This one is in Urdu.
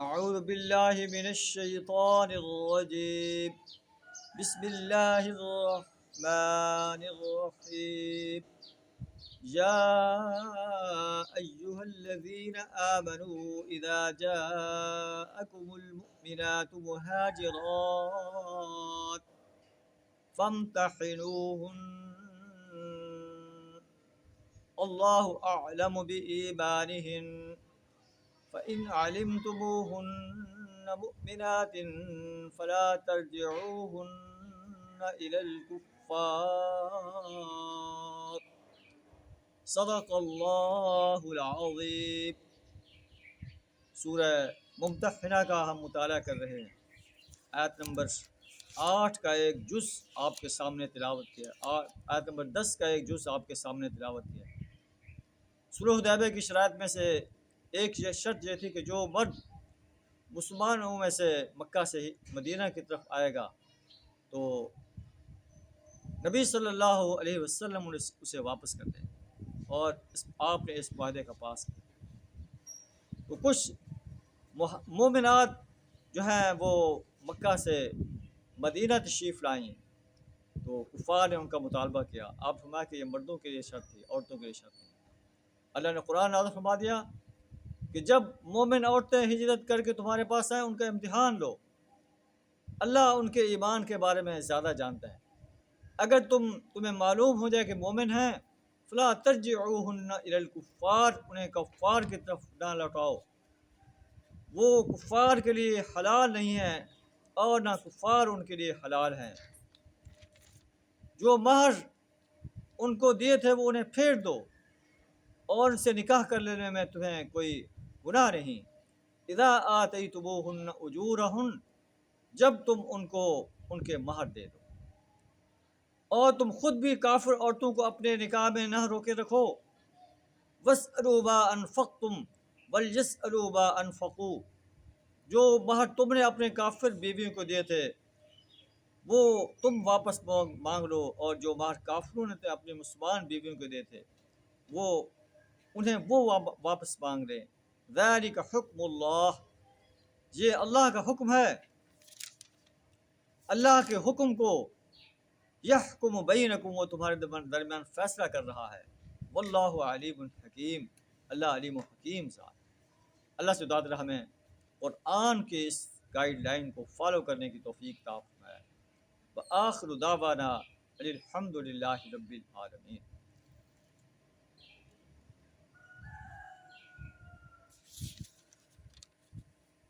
أعوذ بالله من الشيطان الرجيم. بسم الله الرحمن الرحيم. يا أيها الذين آمنوا إذا جاءكم المؤمنات مهاجرات فامتحنوهن، الله أعلم بإيمانهن، فإن علمتموهن مؤمنات فلا ترجعوهن إلى الكفار. صدق اللہ العظیم. سورہ ممتحنہ کا ہم مطالعہ کر رہے ہیں. آیت نمبر 8 کا ایک جز آپ کے سامنے تلاوت کیا، آیت نمبر 10 کا ایک جز آپ کے سامنے تلاوت کیا. صلح حدیبیہ کی شرائط میں سے ایک یہ شرط یہ تھی کہ جو مرد مسلمانوں میں سے مکہ سے مدینہ کی طرف آئے گا تو نبی صلی اللہ علیہ وسلم اسے واپس کر دیں، اور آپ نے اس معاہدے کا پاس کیا. تو کچھ مومنات جو ہیں وہ مکہ سے مدینہ تشریف لائیں تو کفار نے ان کا مطالبہ کیا. آپ فرمایا کہ یہ مردوں کے لیے شرط تھی، عورتوں کے لیے شرط نہیں. اللہ نے قرآن نازل فرما دیا کہ جب مومن عورتیں ہجرت کر کے تمہارے پاس آئیں ان کا امتحان لو، اللہ ان کے ایمان کے بارے میں زیادہ جانتا ہے. اگر تمہیں معلوم ہو جائے کہ مومن ہیں فلا ترجعوہن الی الکفار، انہیں کفار کی طرف نہ لوٹاؤ. وہ کفار کے لیے حلال نہیں ہیں اور نہ کفار ان کے لیے حلال ہیں. جو مہر ان کو دیے تھے وہ انہیں پھیر دو، اور ان سے نکاح کر لینے میں تمہیں کوئی گناہ نہیں. اذا آتیتموہن اجورہن، جب تم ان کو ان کے مہر دے دو. اور تم خود بھی کافر عورتوں کو اپنے نکاح میں نہ روکے رکھو. واسألوا ما انفقتم وليسألوا ما انفقوا، جو مہر تم نے اپنے کافر بیویوں کو دیے تھے وہ تم واپس مانگ لو، اور جو مہر کافروں نے اپنی مسلمان بیویوں کو دیے تھے انہیں وہ واپس مانگ لیں. ذالک حکم اللہ، یہ اللہ کا حکم ہے. اللہ کے حکم کو یحکم بینکم، وہ تمہارے درمیان فیصلہ کر رہا ہے. واللہ علیم حکیم، اللہ علیم و حکیم ذات. اللہ سے دعا ہمیں قرآن کے اس گائیڈ لائن کو فالو کرنے کی توفیق عطا فرمائے. وآخر دعوانا الحمد للہ رب العالمین.